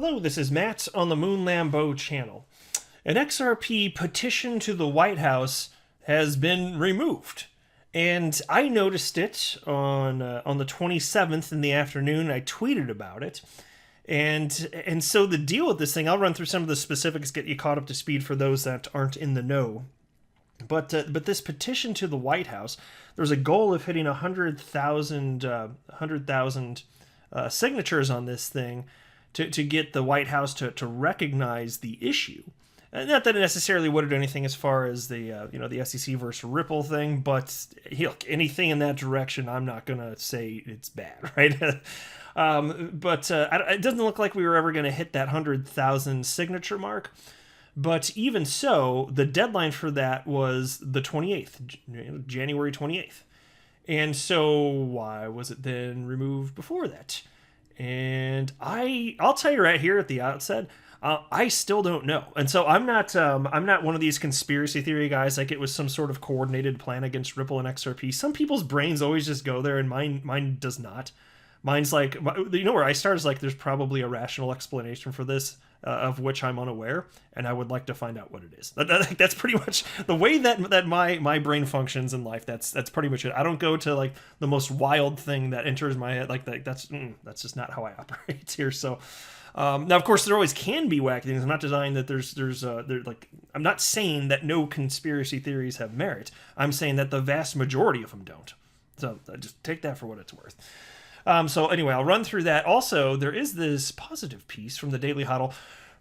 Hello, this is Matt on the Moon Lambeau channel. An XRP petition to the White House has been removed. And I noticed it on the 27th in the afternoon. I tweeted about it. And so the deal with this thing, I'll run through some of the specifics, get you caught up to speed for those that aren't in the know. But this petition to the White House, there's a goal of hitting 100,000 signatures on this thing to get the White House to recognize the issue. Not that it necessarily would do anything as far as the SEC versus Ripple thing, but look, anything in that direction, I'm not gonna say it's bad, right? But it doesn't look like we were ever gonna hit that 100,000 signature mark. But even so, the deadline for that was the 28th, January 28th. And so why was it then removed before that? And I'll tell you right here at the outset, I still don't know. And so I'm not one of these conspiracy theory guys like it was some sort of coordinated plan against Ripple and XRP. Some people's brains always just go there, and mine does not. Mine's like, where I start is like, there's probably a rational explanation for this, of which I'm unaware, and I would like to find out what it is. That's pretty much the way that my brain functions in life. That's pretty much it. I don't go to like the most wild thing that enters my head. That's just not how I operate here. So now, of course, there always can be wacky things. I'm not denying that there's I'm not saying that no conspiracy theories have merit. I'm saying that the vast majority of them don't. So just take that for what it's worth. So anyway, I'll run through that. Also, there is this positive piece from the Daily Huddle.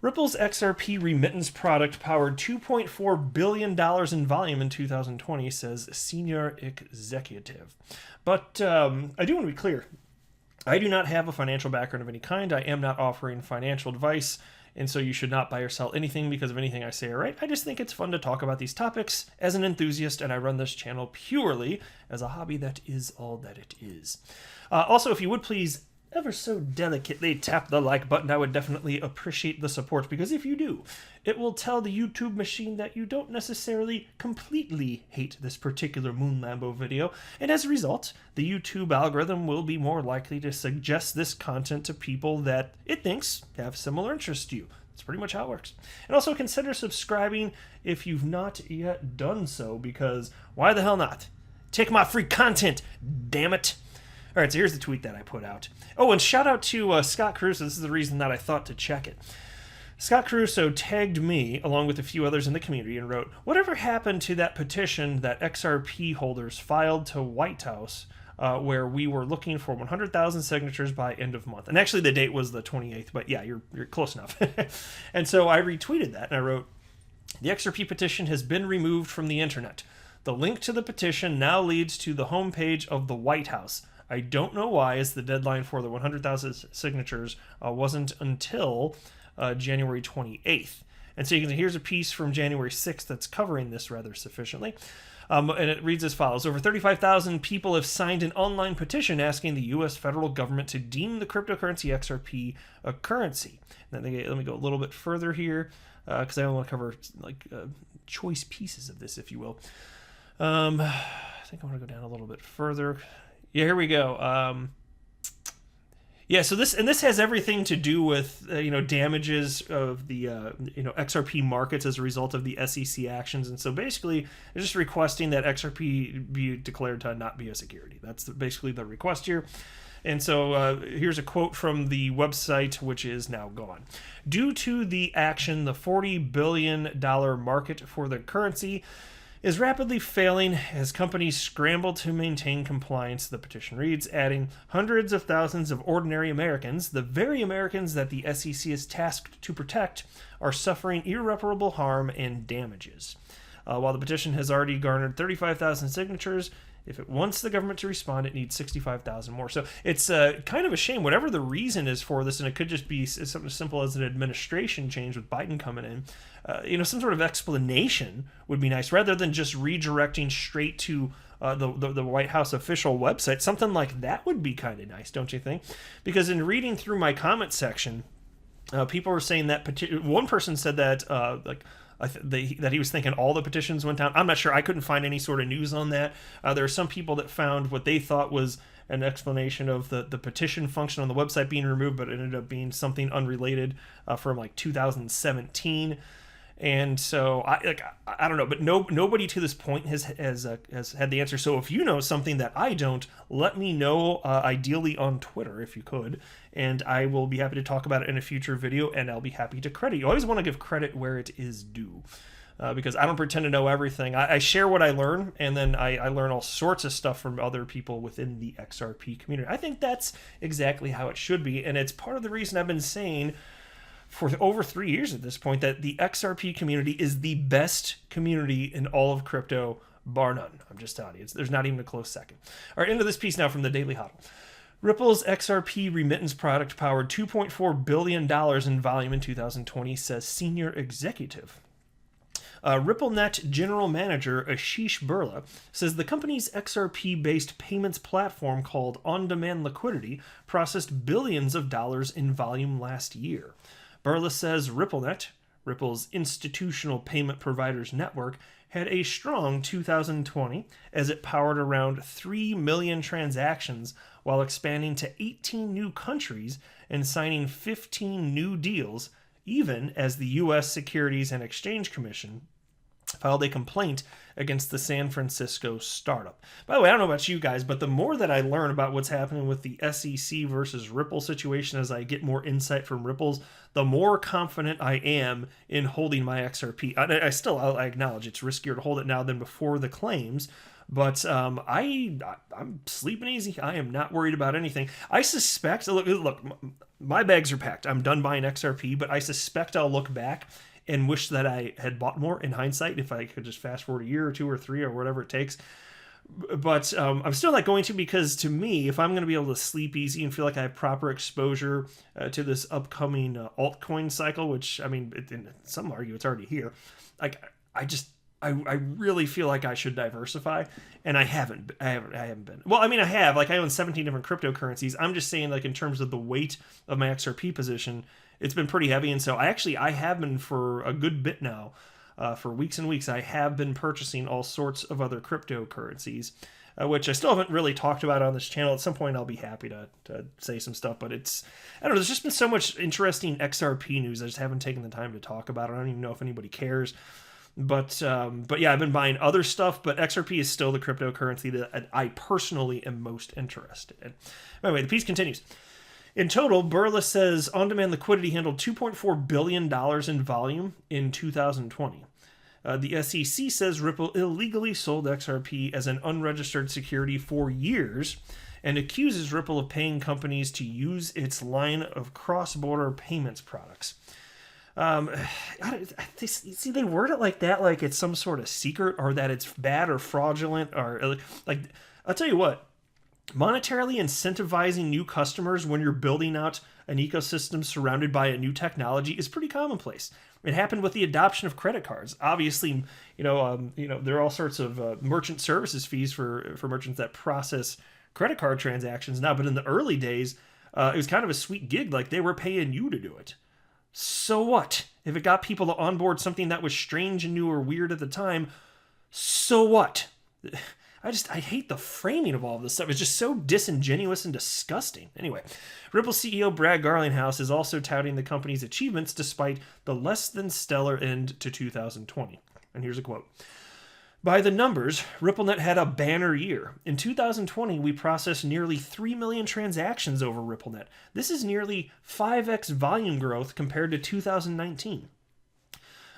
Ripple's XRP remittance product powered $2.4 billion in volume in 2020, says senior executive. But I do want to be clear. I do not have a financial background of any kind. I am not offering financial advice, and so you should not buy or sell anything because of anything I say or write. I just think it's fun to talk about these topics as an enthusiast, and I run this channel purely as a hobby. That is all that it is. Also, if you would please ever so delicately tap the like button, I would definitely appreciate the support, because if you do, it will tell the YouTube machine that you don't necessarily completely hate this particular Moon Lambeau video, and as a result, the YouTube algorithm will be more likely to suggest this content to people that it thinks have similar interests to you. That's pretty much how it works. And also consider subscribing if you've not yet done so, because why the hell not? Take my free content, damn it! All right, so here's the tweet that I put out. Oh, and shout out to Scott Caruso. This is the reason that I thought to check it. Scott Caruso tagged me, along with a few others in the community, and wrote, "Whatever happened to that petition that XRP holders filed to White House, where we were looking for 100,000 signatures by end of month?" And actually the date was the 28th, but yeah, you're close enough. And so I retweeted that, and I wrote, "The XRP petition has been removed from the internet. The link to the petition now leads to the homepage of the White House. I don't know why, as the deadline for the 100,000 signatures wasn't until January 28th. And so you can, here's a piece from January 6th that's covering this rather sufficiently. And it reads as follows. Over 35,000 people have signed an online petition asking the U.S. federal government to deem the cryptocurrency XRP a currency. And then let me go a little bit further here, because I want to cover choice pieces of this, if you will. I think I want to go down a little bit further. Yeah, here we go. So this has everything to do with damages of the XRP markets as a result of the SEC actions, and so basically they're just requesting that XRP be declared to not be a security. That's basically the request here. And so here's a quote from the website, which is now gone. "Due to the action, the $40 billion market for the currency is rapidly failing as companies scramble to maintain compliance," the petition reads, adding, "hundreds of thousands of ordinary Americans, the very Americans that the SEC is tasked to protect, are suffering irreparable harm and damages." While the petition has already garnered 35,000 signatures, if it wants the government to respond, it needs 65,000 more. So it's kind of a shame, whatever the reason is for this, and it could just be something as simple as an administration change with Biden coming in. Some sort of explanation would be nice, rather than just redirecting straight to the White House official website. Something like that would be kind of nice, don't you think? Because in reading through my comment section, people were saying that one person said that that he was thinking all the petitions went down. I'm not sure. I couldn't find any sort of news on that. There are some people that found what they thought was an explanation of the petition function on the website being removed, but it ended up being something unrelated from like 2017. And so I don't know, but nobody to this point has had the answer. So if you know something that I don't, let me know, ideally on Twitter if you could, and I will be happy to talk about it in a future video, and I'll be happy to credit you. I always want to give credit where it is due. Because I don't pretend to know everything. I share what I learn, and then I learn all sorts of stuff from other people within the XRP community. I think that's exactly how it should be, and it's part of the reason I've been saying for over 3 years at this point that the XRP community is the best community in all of crypto, bar none. I'm just telling you, there's not even a close second. All right, into this piece now from the Daily Huddle. Ripple's XRP remittance product powered $2.4 billion in volume in 2020, says senior executive. RippleNet General Manager Ashish Burla says the company's XRP-based payments platform called On-Demand Liquidity processed billions of dollars in volume last year. Burla says RippleNet, Ripple's institutional payment providers network, had a strong 2020 as it powered around 3 million transactions while expanding to 18 new countries and signing 15 new deals, even as the U.S. Securities and Exchange Commission filed a complaint against the San Francisco startup. By the way, I don't know about you guys, but the more that I learn about what's happening with the SEC versus Ripple situation as I get more insight from Ripple's, the more confident I am in holding my XRP. I acknowledge it's riskier to hold it now than before the claims, but I'm sleeping easy. I am not worried about anything. I suspect, look, my bags are packed. I'm done buying XRP, but I suspect I'll look back and wish that I had bought more in hindsight if I could just fast forward a year or two or three or whatever it takes. But I'm still not going to, because to me, if I'm going to be able to sleep easy and feel like I have proper exposure to this upcoming altcoin cycle, which, I mean, some argue it's already here, like I really feel like I should diversify, and I haven't been. Well, I mean, I have. Like, I own 17 different cryptocurrencies. I'm just saying, like, in terms of the weight of my XRP position, it's been pretty heavy, and so I have been for a good bit now, for weeks and weeks, I have been purchasing all sorts of other cryptocurrencies, which I still haven't really talked about on this channel. At some point, I'll be happy to say some stuff, but I don't know, there's just been so much interesting XRP news, I just haven't taken the time to talk about it. I don't even know if anybody cares. But yeah, I've been buying other stuff, but XRP is still the cryptocurrency that I personally am most interested in. Anyway, the piece continues. In total, Burla says On-Demand Liquidity handled $2.4 billion in volume in 2020. The SEC says Ripple illegally sold XRP as an unregistered security for years and accuses Ripple of paying companies to use its line of cross-border payments products. See, they word it like that, like it's some sort of secret, or that it's bad or fraudulent, or like, I'll tell you what, monetarily incentivizing new customers when you're building out an ecosystem surrounded by a new technology is pretty commonplace. It happened with the adoption of credit cards. Obviously, there are all sorts of merchant services fees for merchants that process credit card transactions now, but in the early days, it was kind of a sweet gig, like they were paying you to do it. So what? If it got people to onboard something that was strange and new or weird at the time, so what? I hate the framing of all of this stuff. It's just so disingenuous and disgusting. Anyway, Ripple CEO Brad Garlinghouse is also touting the company's achievements despite the less than stellar end to 2020. And here's a quote. By the numbers, RippleNet had a banner year. In 2020, we processed nearly 3 million transactions over RippleNet. This is nearly 5x volume growth compared to 2019.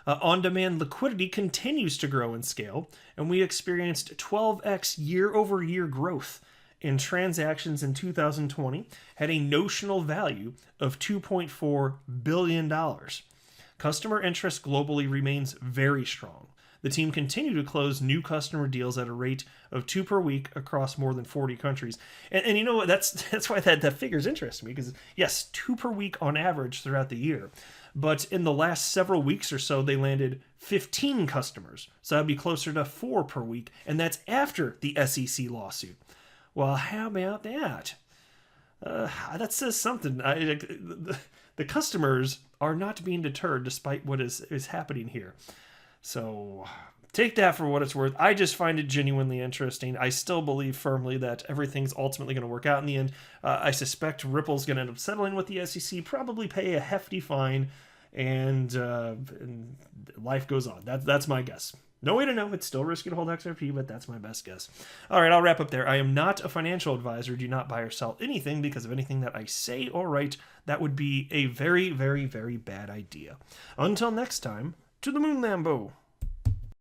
On-demand liquidity continues to grow and scale, and we experienced 12x year-over-year growth in transactions in 2020, had a notional value of $2.4 billion. Customer interest globally remains very strong. The team continued to close new customer deals at a rate of 2 per week across more than 40 countries. And you know what? That's why that figure's interesting me, because yes, 2 per week on average throughout the year. But in the last several weeks or so, they landed 15 customers. So that'd be closer to 4 per week. And that's after the SEC lawsuit. Well, how about that? That says something. The customers are not being deterred despite what is happening here. So take that for what it's worth. I just find it genuinely interesting. I still believe firmly that everything's ultimately going to work out in the end. I suspect Ripple's going to end up settling with the SEC, probably pay a hefty fine, and life goes on. That's my guess. No way to know. It's still risky to hold XRP, but that's my best guess. All right, I'll wrap up there. I am not a financial advisor. Do not buy or sell anything because of anything that I say or write. That would be a very, very, very bad idea. Until next time, to the moon, Lambo.